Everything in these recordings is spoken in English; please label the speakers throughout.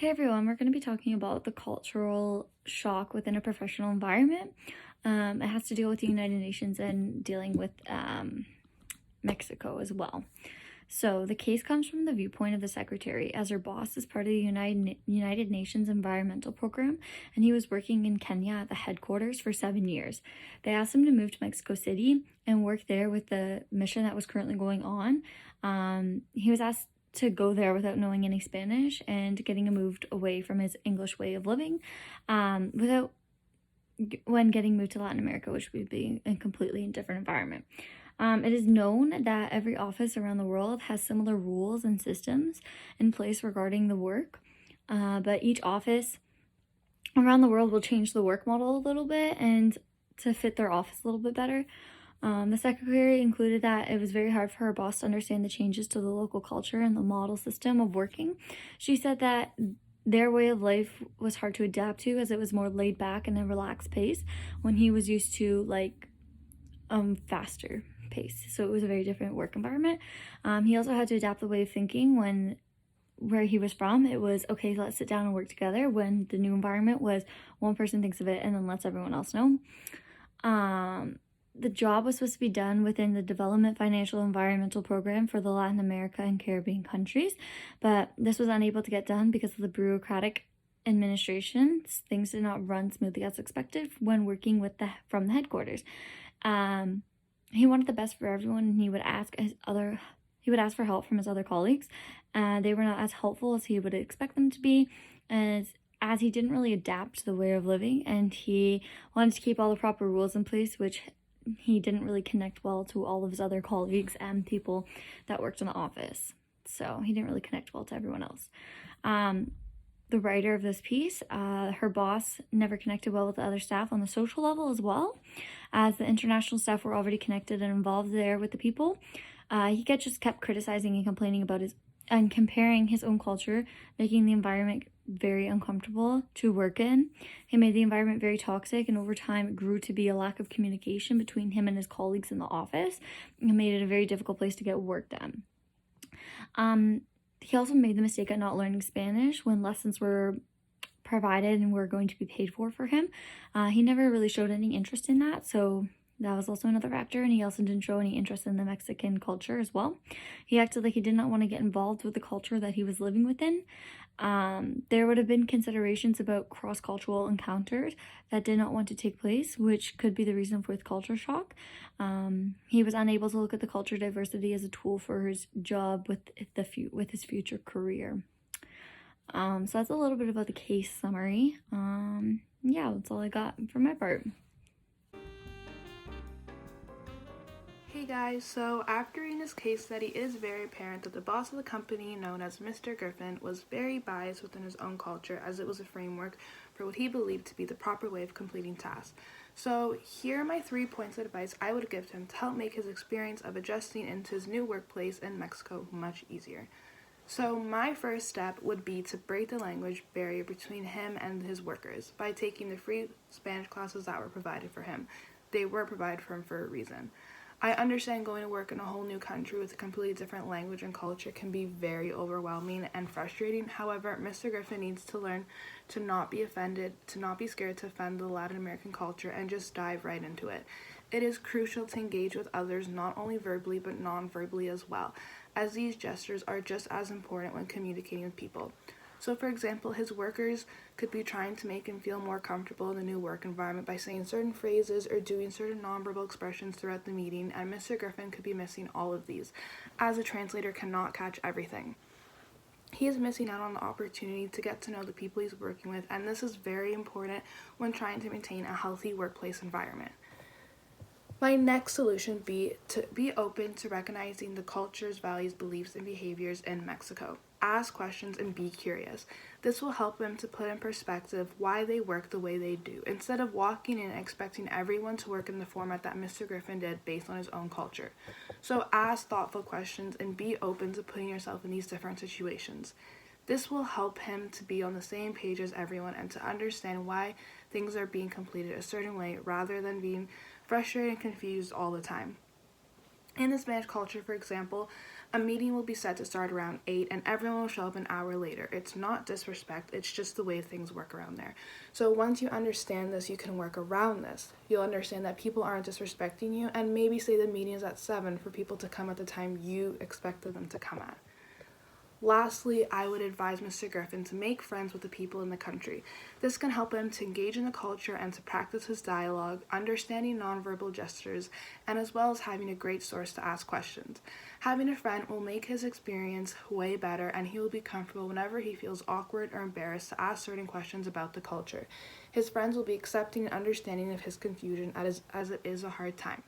Speaker 1: Hey everyone, we're going to be talking about the cultural shock within a professional environment. It has to deal with the United Nations and dealing with Mexico as well. So the case comes from the viewpoint of the secretary, as her boss is part of the United Nations Environmental Program, and he was working in Kenya at the headquarters for 7 years. They asked him to move to Mexico City and work there with the mission that was currently going on. He was asked to go there without knowing any Spanish and getting moved away from his English way of living, when getting moved to Latin America, which would be a completely different environment. It is known that every office around the world has similar rules and systems in place regarding the work, but each office around the world will change the work model a little bit and to fit their office a little bit better. The secretary included that it was very hard for her boss to understand the changes to the local culture and the model system of working. She said that their way of life was hard to adapt to, as it was more laid back and a relaxed pace when he was used to faster pace. So it was a very different work environment. He also had to adapt the way of thinking where he was from. It was, okay, let's sit down and work together, when the new environment was one person thinks of it and then lets everyone else know. The job was supposed to be done within the Development Financial Environmental Program for the Latin America and Caribbean countries, but this was unable to get done because of the bureaucratic administration. Things did not run smoothly as expected when working from the headquarters. He wanted the best for everyone, and he would ask for help from his other colleagues. They were not as helpful as he would expect them to be, as he didn't really adapt to the way of living, and he wanted to keep all the proper rules in place, which he didn't really connect well to all of his other colleagues and people that worked in the office. So he didn't really connect well to everyone else. The writer of this piece, her boss never connected well with the other staff on the social level as well, as the international staff were already connected and involved there with the people. He just kept criticizing and complaining about and comparing his own culture, making the environment very uncomfortable to work in. He made the environment very toxic, and over time it grew to be a lack of communication between him and his colleagues in the office, and made it a very difficult place to get work done. He also made the mistake of not learning Spanish when lessons were provided and were going to be paid for him. He never really showed any interest in that, so that was also another factor, and he also didn't show any interest in the Mexican culture as well. He acted like he did not want to get involved with the culture that he was living within. There would have been considerations about cross-cultural encounters that did not want to take place, which could be the reason for his culture shock. He was unable to look at the culture diversity as a tool for his job with his future career. So that's a little bit about the case summary. Yeah, that's all I got for my part.
Speaker 2: Hey guys, so after reading this case study, it is very apparent that the boss of the company, known as Mr. Griffin, was very biased within his own culture, as it was a framework for what he believed to be the proper way of completing tasks. So here are my 3 points of advice I would give him to help make his experience of adjusting into his new workplace in Mexico much easier. So my first step would be to break the language barrier between him and his workers by taking the free Spanish classes that were provided for him. They were provided for him for a reason. I understand going to work in a whole new country with a completely different language and culture can be very overwhelming and frustrating. However, Mr. Griffin needs to learn to not be offended, to not be scared to offend the Latin American culture, and just dive right into it. It is crucial to engage with others not only verbally but non-verbally as well, as these gestures are just as important when communicating with people. So for example, his workers could be trying to make him feel more comfortable in the new work environment by saying certain phrases or doing certain nonverbal expressions throughout the meeting, and Mr. Griffin could be missing all of these, as a translator cannot catch everything. He is missing out on the opportunity to get to know the people he's working with, and this is very important when trying to maintain a healthy workplace environment. My next solution would be to be open to recognizing the cultures, values, beliefs, and behaviors in Mexico. Ask questions and be curious. This will help him to put in perspective why they work the way they do, instead of walking in and expecting everyone to work in the format that Mr. Griffin did based on his own culture. So ask thoughtful questions and be open to putting yourself in these different situations. This will help him to be on the same page as everyone and to understand why things are being completed a certain way rather than being frustrated and confused all the time. In the Spanish culture, for example, a meeting will be set to start around 8 and everyone will show up an hour later. It's not disrespect, it's just the way things work around there. So once you understand this, you can work around this. You'll understand that people aren't disrespecting you and maybe say the meeting is at 7 for people to come at the time you expected them to come at. Lastly, I would advise Mr. Griffin to make friends with the people in the country. This can help him to engage in the culture and to practice his dialogue, understanding nonverbal gestures, and as well as having a great source to ask questions. Having a friend will make his experience way better, and he will be comfortable whenever he feels awkward or embarrassed to ask certain questions about the culture. His friends will be accepting and understanding of his confusion as it is a hard time.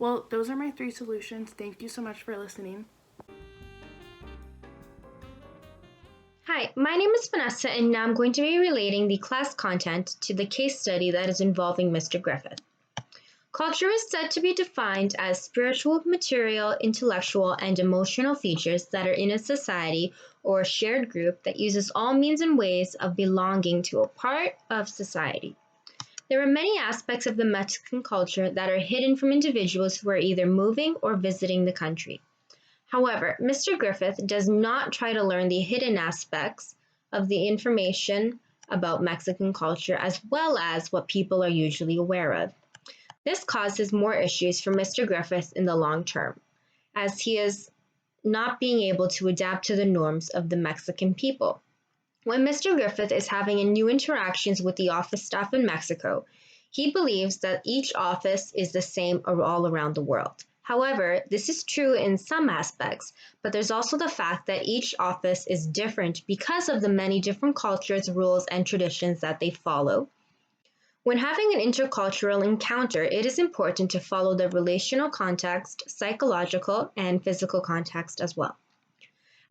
Speaker 2: Well, those are my 3 solutions. Thank you so much for listening.
Speaker 3: Hi, my name is Vanessa, and now I'm going to be relating the class content to the case study that is involving Mr. Griffith. Culture is said to be defined as spiritual, material, intellectual, and emotional features that are in a society or a shared group that uses all means and ways of belonging to a part of society. There are many aspects of the Mexican culture that are hidden from individuals who are either moving or visiting the country. However, Mr. Griffith does not try to learn the hidden aspects of the information about Mexican culture as well as what people are usually aware of. This causes more issues for Mr. Griffith in the long term, as he is not being able to adapt to the norms of the Mexican people. When Mr. Griffith is having new interactions with the office staff in Mexico, he believes that each office is the same all around the world. However, this is true in some aspects, but there's also the fact that each office is different because of the many different cultures, rules, and traditions that they follow. When having an intercultural encounter, it is important to follow the relational context, psychological, and physical context as well.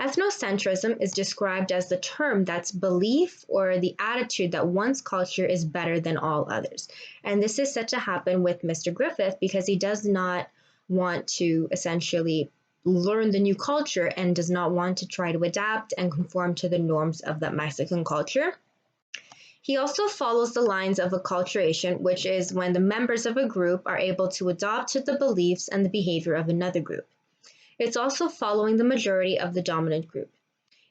Speaker 3: Ethnocentrism is described as the term that's belief or the attitude that one's culture is better than all others. And this is said to happen with Mr. Griffith because he does not want to essentially learn the new culture and does not want to try to adapt and conform to the norms of that Mexican culture. He also follows the lines of acculturation, which is when the members of a group are able to adopt to the beliefs and the behavior of another group. It's also following the majority of the dominant group.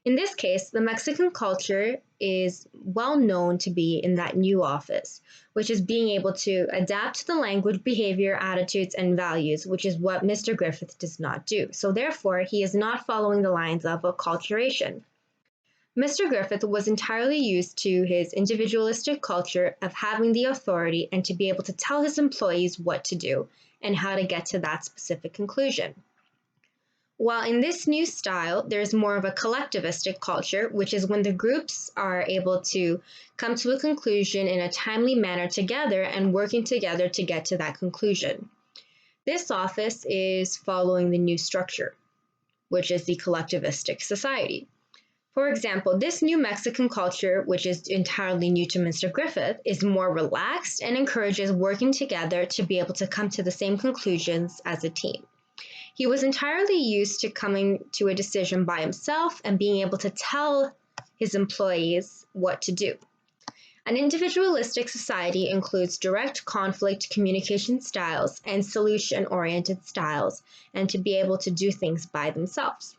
Speaker 3: In this case, the Mexican culture is well known to be in that new office, which is being able to adapt to the language, behavior, attitudes, and values, which is what Mr. Griffith does not do. So therefore, he is not following the lines of acculturation. Mr. Griffith was entirely used to his individualistic culture of having the authority and to be able to tell his employees what to do and how to get to that specific conclusion. While in this new style, there's more of a collectivistic culture, which is when the groups are able to come to a conclusion in a timely manner together and working together to get to that conclusion. This office is following the new structure, which is the collectivistic society. For example, this new Mexican culture, which is entirely new to Mr. Griffith, is more relaxed and encourages working together to be able to come to the same conclusions as a team. He was entirely used to coming to a decision by himself and being able to tell his employees what to do. An individualistic society includes direct conflict communication styles and solution-oriented styles, and to be able to do things by themselves.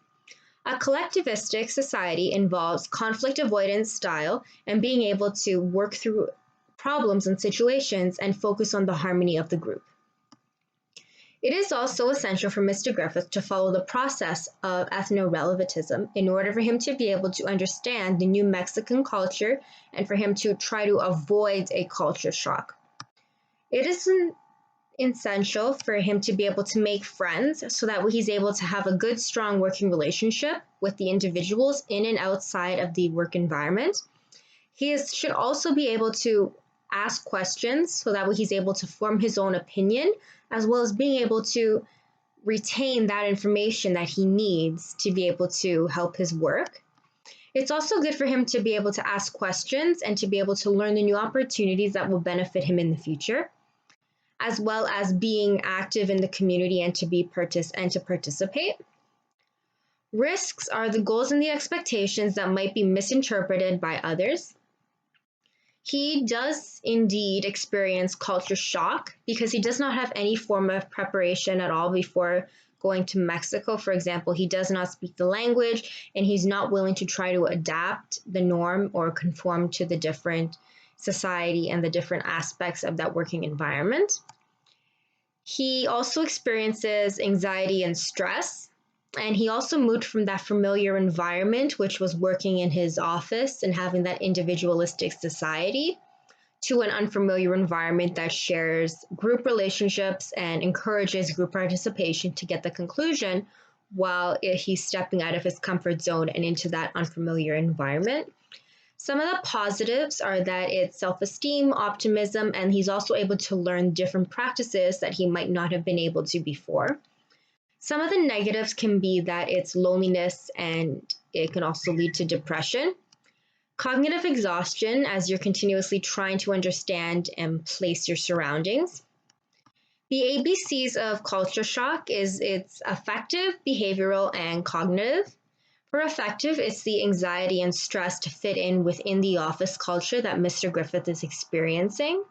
Speaker 3: A collectivistic society involves conflict avoidance style and being able to work through problems and situations and focus on the harmony of the group. It is also essential for Mr. Griffith to follow the process of ethno-relativism in order for him to be able to understand the new Mexican culture and for him to try to avoid a culture shock. It is essential for him to be able to make friends so that he's able to have a good, strong working relationship with the individuals in and outside of the work environment. Should also be able to ask questions so that he's able to form his own opinion, as well as being able to retain that information that he needs to be able to help his work. It's also good for him to be able to ask questions and to be able to learn the new opportunities that will benefit him in the future, as well as being active in the community and to participate. Risks are the goals and the expectations that might be misinterpreted by others. He does indeed experience culture shock because he does not have any form of preparation at all before going to Mexico, for example, he does not speak the language and he's not willing to try to adapt the norm or conform to the different society and the different aspects of that working environment. He also experiences anxiety and stress. And he also moved from that familiar environment, which was working in his office and having that individualistic society, to an unfamiliar environment that shares group relationships and encourages group participation to get the conclusion while he's stepping out of his comfort zone and into that unfamiliar environment. Some of the positives are that it's self-esteem, optimism, and he's also able to learn different practices that he might not have been able to before. Some of the negatives can be that it's loneliness and it can also lead to depression. Cognitive exhaustion, as you're continuously trying to understand and place your surroundings. The ABCs of culture shock is it's affective, behavioral, and cognitive. For affective, it's the anxiety and stress to fit in within the office culture that Mr. Griffith is experiencing.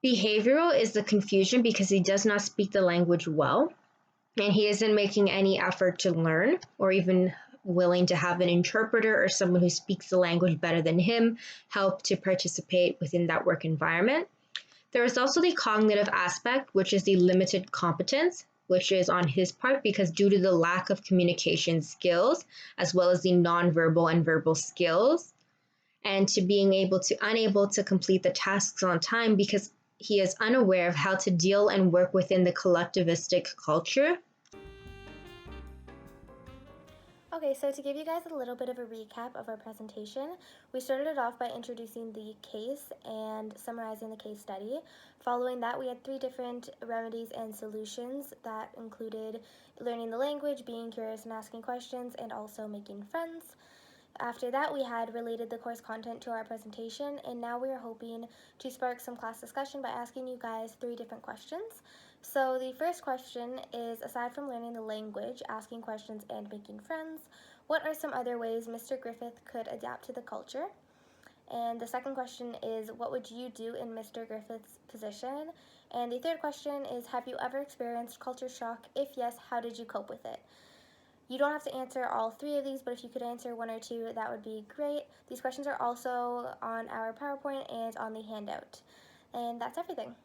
Speaker 3: Behavioral is the confusion because he does not speak the language well, and he isn't making any effort to learn or even willing to have an interpreter or someone who speaks the language better than him help to participate within that work environment. There is also the cognitive aspect, which is the limited competence, which is on his part because due to the lack of communication skills, as well as the nonverbal and verbal skills, and to being unable to complete the tasks on time because he is unaware of how to deal and work within the collectivistic culture.
Speaker 4: Okay, so to give you guys a little bit of a recap of our presentation, we started it off by introducing the case and summarizing the case study. Following that, we had 3 different remedies and solutions that included learning the language, being curious and asking questions, and also making friends. After that, we had related the course content to our presentation, and now we are hoping to spark some class discussion by asking you guys 3 different questions. So the first question is, aside from learning the language, asking questions, and making friends, what are some other ways Mr. Griffith could adapt to the culture? And the second question is, what would you do in Mr. Griffith's position? And the third question is, have you ever experienced culture shock? If yes, how did you cope with it? You don't have to answer all 3 of these, but if you could answer 1 or 2, that would be great. These questions are also on our PowerPoint and on the handout. And that's everything.